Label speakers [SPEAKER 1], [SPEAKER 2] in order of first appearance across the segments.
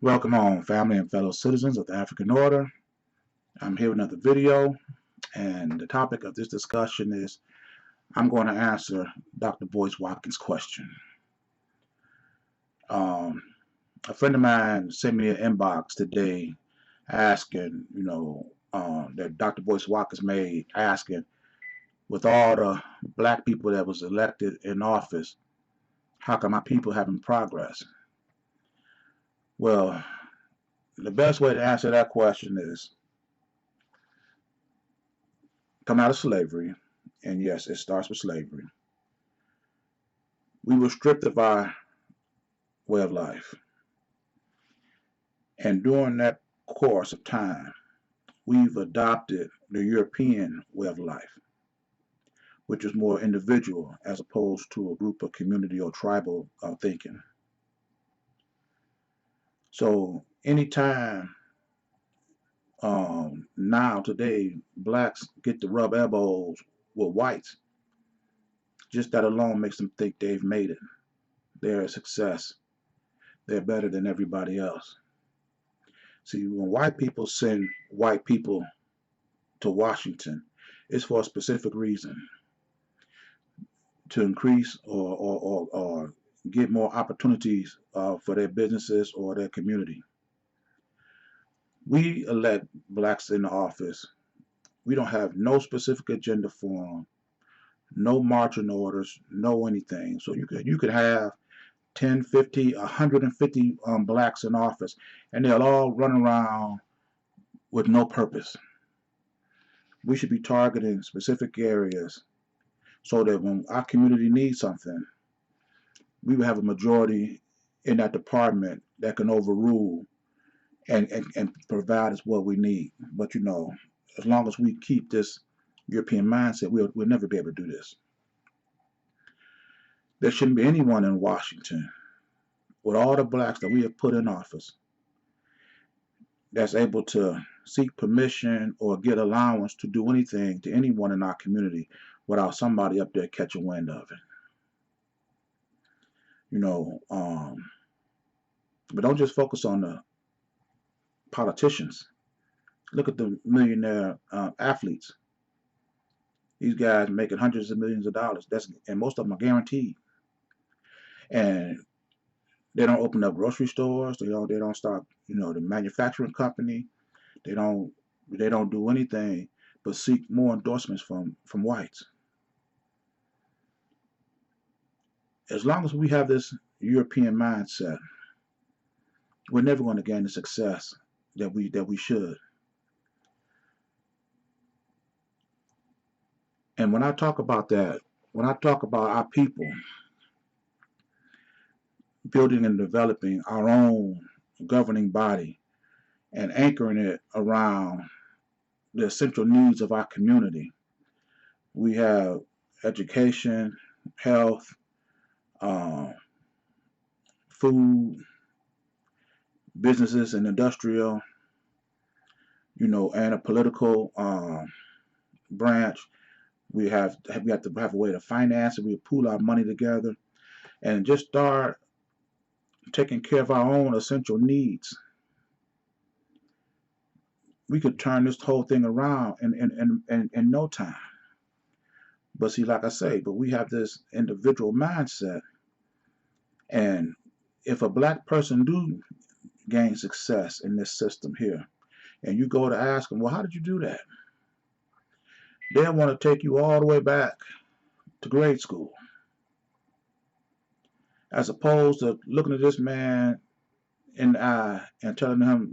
[SPEAKER 1] Welcome home, family and fellow citizens of the African Order. I'm here with another video, and the topic of this discussion is I'm going to answer Dr. Boyce Watkins' question. A friend of mine sent me an inbox today asking, that Dr. Boyce Watkins made, asking, with all the black people that was elected in office, how come my people haven't progressed? Well, the best way to answer that question is come out of slavery, and yes, it starts with slavery. We were stripped of our way of life. And during that course of time, we've adopted the European way of life, which is more individual as opposed to a group of community or tribal thinking. So anytime now today blacks get to rub elbows with whites, just that alone makes them think they've made it. They're a success. They're better than everybody else. See, when white people send white people to Washington, it's for a specific reason, to increase or get more opportunities for their businesses or their community. We elect blacks in the office. We don't have no specific agenda for them, no marching orders, no anything. So you could have 10, 50, 150 blacks in office, and they'll all run around with no purpose. We should be targeting specific areas so that when our community needs something, we will have a majority in that department that can overrule and provide us what we need. But as long as we keep this European mindset, we'll never be able to do this. There shouldn't be anyone in Washington, with all the blacks that we have put in office, that's able to seek permission or get allowance to do anything to anyone in our community without somebody up there catching wind of it. But don't just focus on the politicians. Look at the millionaire athletes. These guys making hundreds of millions of dollars. And most of them are guaranteed. And they don't open up grocery stores. They don't start the manufacturing company. They don't do anything but seek more endorsements from whites. As long as we have this European mindset, we're never going to gain the success that we should. And when I talk about that, when I talk about our people building and developing our own governing body and anchoring it around the essential needs of our community, we have education, health, food, businesses and industrial, and a political branch. We have to have a way to finance it. We pool our money together and just start taking care of our own essential needs. We could turn this whole thing around in no time. But see, like I say, but we have this individual mindset. And if a black person do gain success in this system here, and you go to ask them, well, how did you do that? They'll want to take you all the way back to grade school, as opposed to looking at this man in the eye and telling him,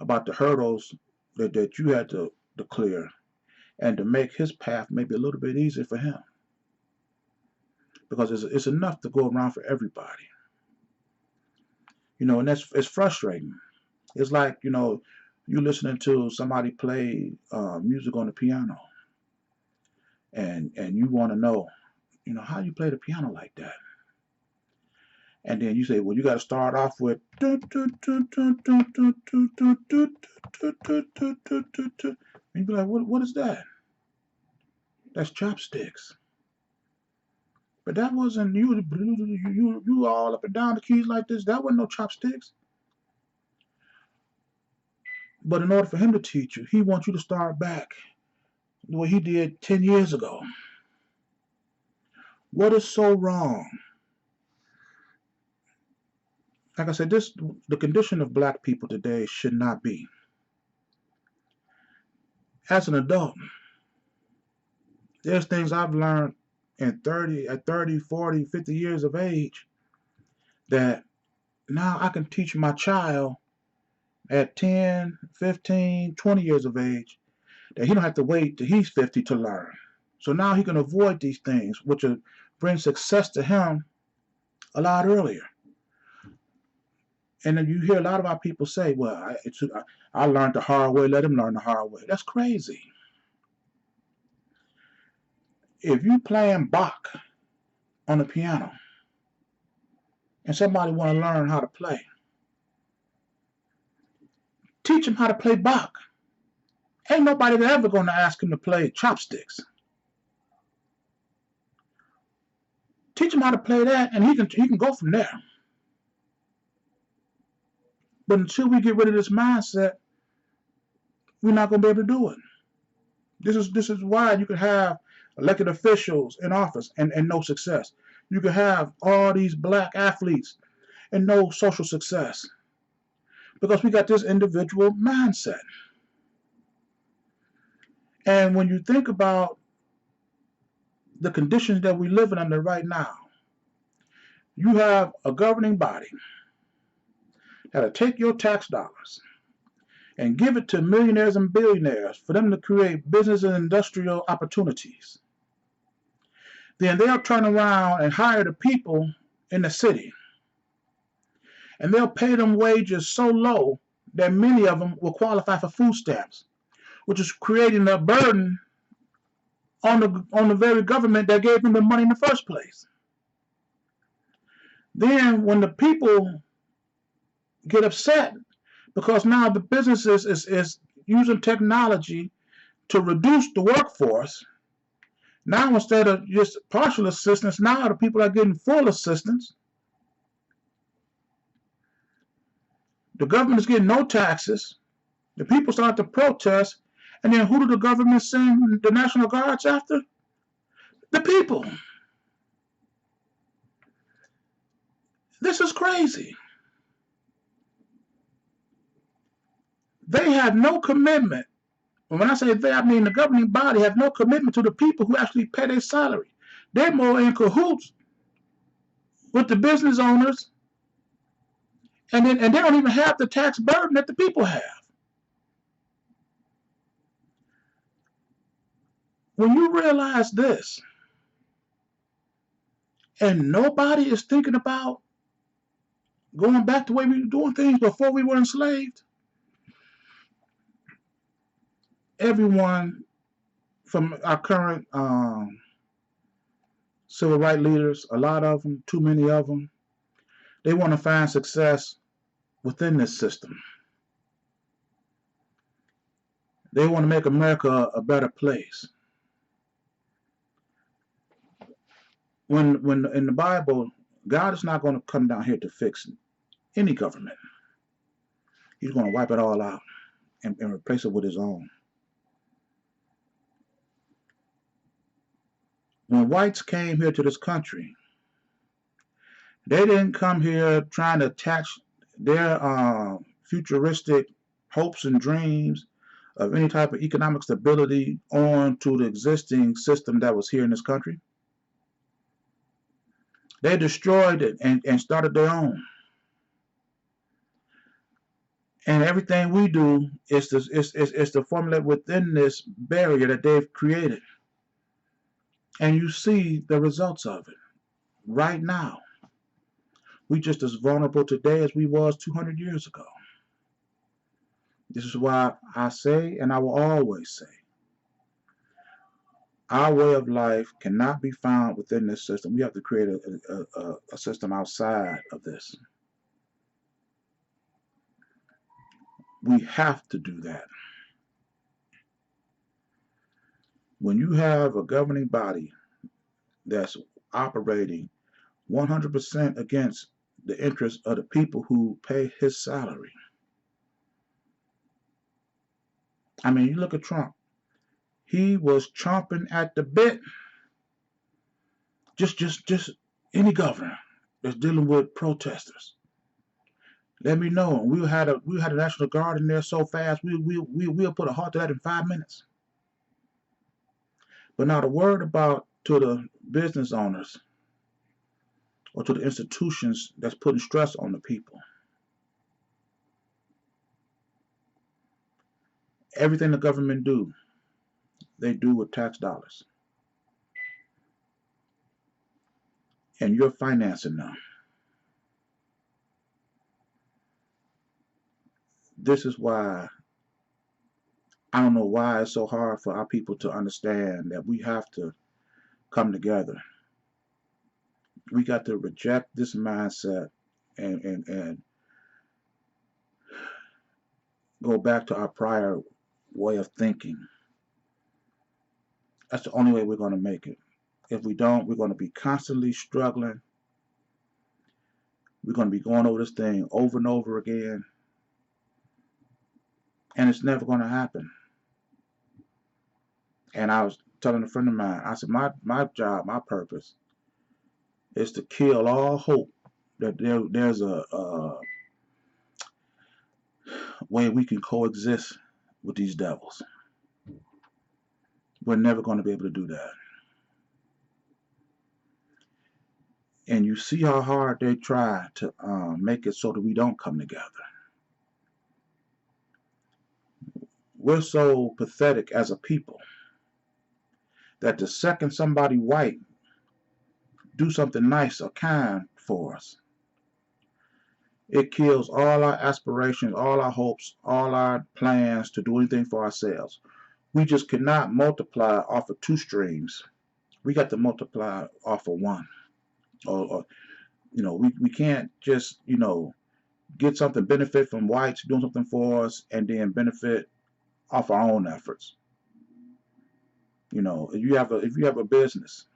[SPEAKER 1] about the hurdles that you had to clear, and to make his path maybe a little bit easier for him. Because it's enough to go around for everybody. And it's frustrating. It's like, you listening to somebody play music on the piano, and you want to know, how you play the piano like that. And then you say, well, you got to start off with, and you be like, what is that? That's chopsticks. But that wasn't you all up and down the keys like this. That wasn't no chopsticks. But in order for him to teach you, he wants you to start back the way he did 10 years ago. What is so wrong? Like I said, the condition of black people today should not be. As an adult, there's things I've learned at 30, 40, 50 years of age that now I can teach my child at 10, 15, 20 years of age that he don't have to wait till he's 50 to learn. So now he can avoid these things, which will bring success to him a lot earlier. And then you hear a lot of our people say, well, I learned the hard way, let him learn the hard way. That's crazy. If you playing Bach on the piano and somebody want to learn how to play, teach him how to play Bach. Ain't nobody ever going to ask him to play chopsticks. Teach him how to play that, and he can go from there. But until we get rid of this mindset, we're not going to be able to do it. This is why you can have elected officials in office and no success. You can have all these black athletes and no social success. Because we got this individual mindset. And when you think about the conditions that we're living under right now, you have a governing body that'll take your tax dollars and give it to millionaires and billionaires for them to create business and industrial opportunities. Then they'll turn around and hire the people in the city. And they'll pay them wages so low that many of them will qualify for food stamps, which is creating a burden on the very government that gave them the money in the first place. Then when the people get upset because now the businesses is using technology to reduce the workforce, now instead of just partial assistance, now the people are getting full assistance. The government is getting no taxes. The people start to protest. And then who do the government send the National Guards after? The people. This is crazy. They have no commitment. And when I say they, I mean the governing body have no commitment to the people who actually pay their salary. They're more in cahoots with the business owners. And they don't even have the tax burden that the people have. When you realize this, and nobody is thinking about going back to the way we were doing things before we were enslaved, everyone from our current civil rights leaders, a lot of them, too many of them, they want to find success within this system. They want to make America a better place. When in the Bible, God is not going to come down here to fix any government. He's going to wipe it all out and replace it with his own. When whites came here to this country, they didn't come here trying to attach their futuristic hopes and dreams of any type of economic stability on to the existing system that was here in this country. They destroyed it and started their own. And everything we do is to formulate within this barrier that they've created. And you see the results of it right now. We just as vulnerable today as we was 200 years ago. This is why I say, and I will always say, our way of life cannot be found within this system. We have to create a system outside of this. We have to do that. When you have a governing body that's operating 100% against the interests of the people who pay his salary, I mean, you look at Trump. He was chomping at the bit. Just any governor that's dealing with protesters. Let me know. We had a National Guard in there so fast. We'll put a halt to that in 5 minutes. But now the word about to the business owners or to the institutions that's putting stress on the people. Everything the government do, they do with tax dollars. And you're financing them. This is why I don't know why it's so hard for our people to understand that we have to come together. We got to reject this mindset and go back to our prior way of thinking. That's the only way we're going to make it. If we don't, we're going to be constantly struggling. We're going to be going over this thing over and over again. And it's never going to happen. And I was telling a friend of mine, I said, my job, my purpose is to kill all hope that there's a way we can coexist with these devils. We're never going to be able to do that. And you see how hard they try to make it so that we don't come together. We're so pathetic as a people that the second somebody white do something nice or kind for us, it kills all our aspirations, all our hopes, all our plans to do anything for ourselves. We just cannot multiply off of two streams. We got to multiply off of one. Or we can't just, get something, benefit from whites doing something for us, and then benefit off our own efforts. If you have a business,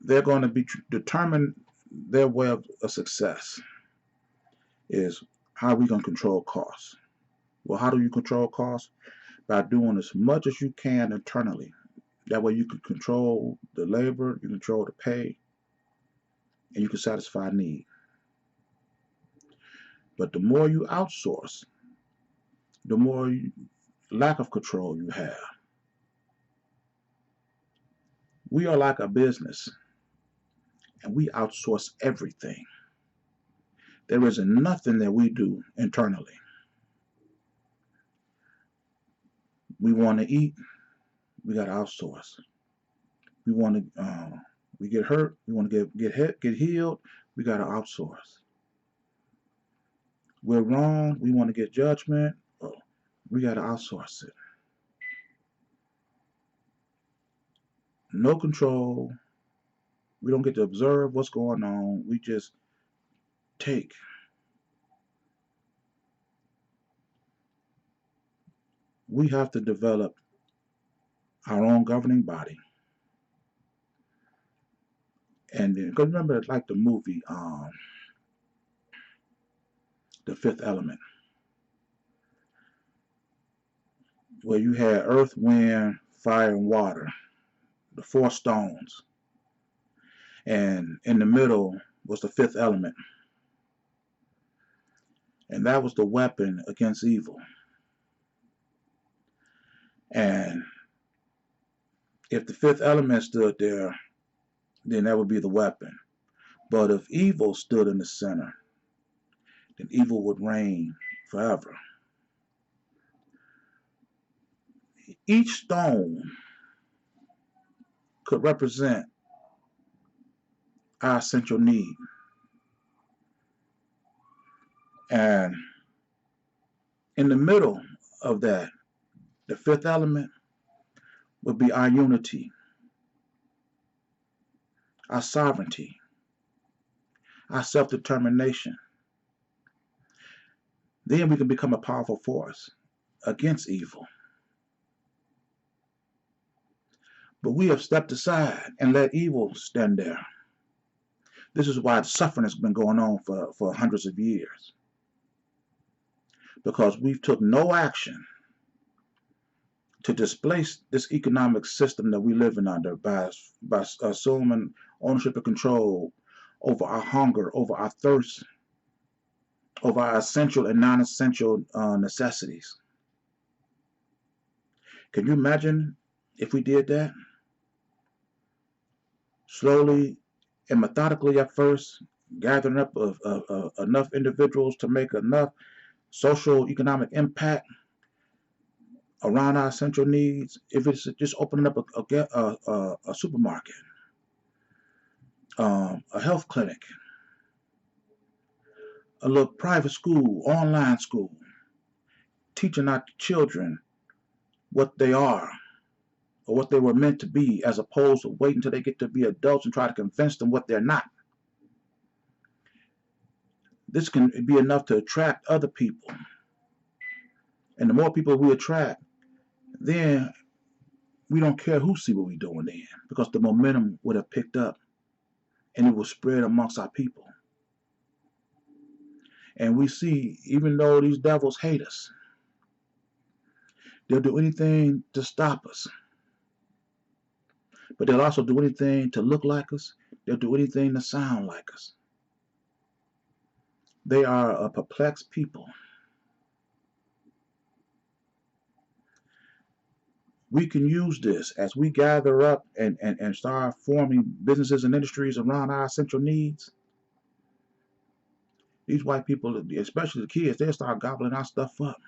[SPEAKER 1] they're going to be determined. Their way of success is how are we going to control costs. Well, how do you control costs? By doing as much as you can internally. That way you can control the labor, you control the pay, and you can satisfy need. But the more you outsource, the more lack of control you have. We are like a business, and we outsource everything. There isn't nothing that we do internally. We want to eat, we got to outsource. We want to, we get hurt, we want to get healed, we got to outsource. We're wrong, we want to get judgment, we got to outsource it. No control. We don't get to observe what's going on. We just take. We have to develop our own governing body. And then, because remember, like the movie, The Fifth Element, where you had earth, wind, fire, and water, the four stones. And in the middle was the fifth element. And that was the weapon against evil. And if the fifth element stood there, then that would be the weapon. But if evil stood in the center, then evil would reign forever. Each stone could represent our essential need. And in the middle of that, the fifth element would be our unity, our sovereignty, our self-determination. Then we can become a powerful force against evil. But we have stepped aside and let evil stand there. This is why the suffering has been going on for hundreds of years. because we've took no action to displace this economic system that we live in under by assuming ownership and control over our hunger, over our thirst, over our essential and non-essential necessities. Can you imagine if we did that? Slowly and methodically at first, gathering up of enough individuals to make enough social economic impact around our essential needs. If it's just opening up a supermarket, a health clinic, a little private school, online school, teaching our children what they are or what they were meant to be, as opposed to waiting until they get to be adults and try to convince them what they're not. This can be enough to attract other people. And the more people we attract, then we don't care who see what we're doing then, because the momentum would have picked up and it will spread amongst our people. And we see, even though these devils hate us, they'll do anything to stop us. But they'll also do anything to look like us. They'll do anything to sound like us. They are a perplexed people. We can use this as we gather up and start forming businesses and industries around our essential needs. These white people, especially the kids, they'll start gobbling our stuff up.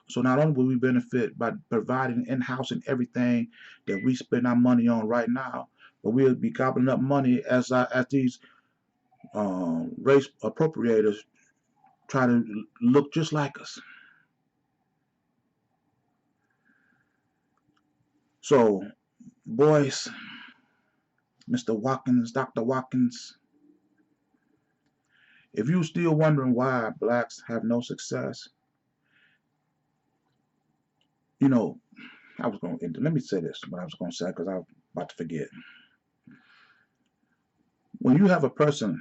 [SPEAKER 1] So not only will we benefit by providing in-house and everything that we spend our money on right now, but we'll be gobbling up money as these race appropriators try to look just like us. So, Boyce, Mr. Watkins, Dr. Watkins, if you're still wondering why blacks have no success, you know, let me say this, what I was going to say, because I was about to forget. When you have a person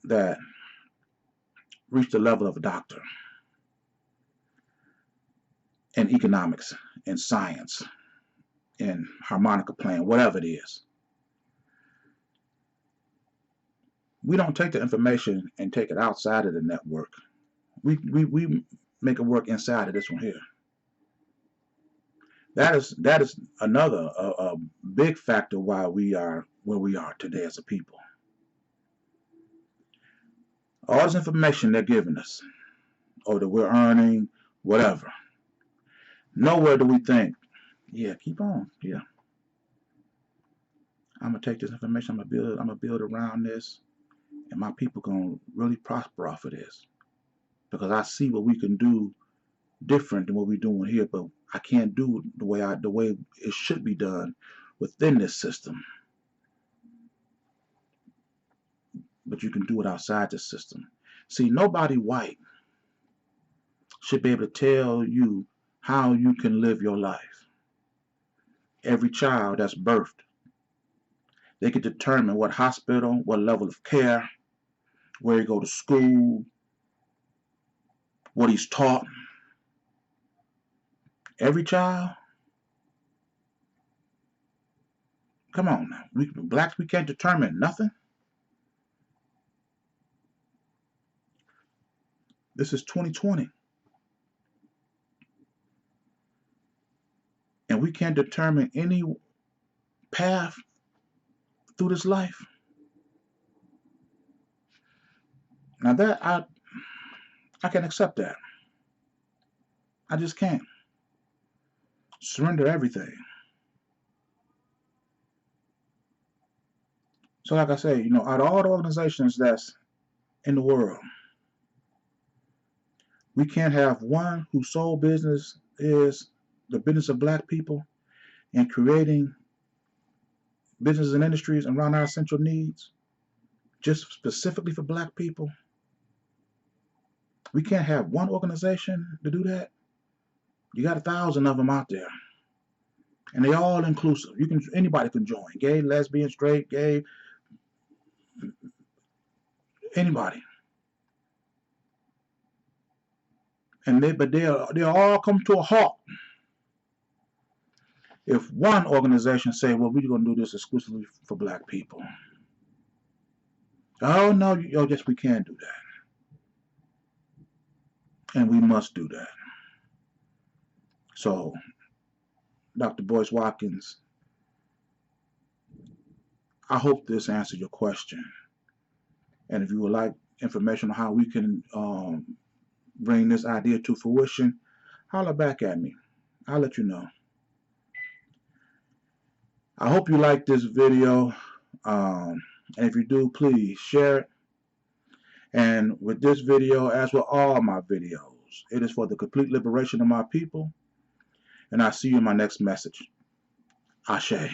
[SPEAKER 1] that reached the level of a doctor in economics, in science, in harmonica playing, whatever it is, we don't take the information and take it outside of the network. We make it work inside of this one here. That is another a big factor why we are where we are today as a people. All this information they're giving us, or that we're earning, whatever. Nowhere do we think, yeah, keep on, yeah. I'm gonna take this information, I'm gonna build around this, and my people gonna really prosper off of this, because I see what we can do different than what we're doing here, but I can't do the way it should be done within this system. But you can do it outside the system. See, nobody white should be able to tell you how you can live your life. Every child that's birthed, they can determine what hospital, what level of care, where he go to school, what he's taught. Every child. Come on now. Blacks, we can't determine nothing. This is 2020. And we can't determine any path through this life. Now that I can accept that. I just can't. Surrender everything. So like I say, out of all the organizations that's in the world, we can't have one whose sole business is the business of black people and creating businesses and industries around our essential needs, just specifically for black people. We can't have one organization to do that. You got 1,000 of them out there, and they all inclusive. Anybody can join. Gay, lesbian, straight, gay, anybody. but they'll all come to a halt if one organization say, well, we're going to do this exclusively for black people. Oh, no, yes, we can do that. And we must do that. So, Dr. Boyce Watkins, I hope this answered your question. And if you would like information on how we can bring this idea to fruition, holler back at me. I'll let you know. I hope you like this video. And if you do, please share it. And with this video, as with all my videos, it is for the complete liberation of my people. And I'll see you in my next message. Ashe.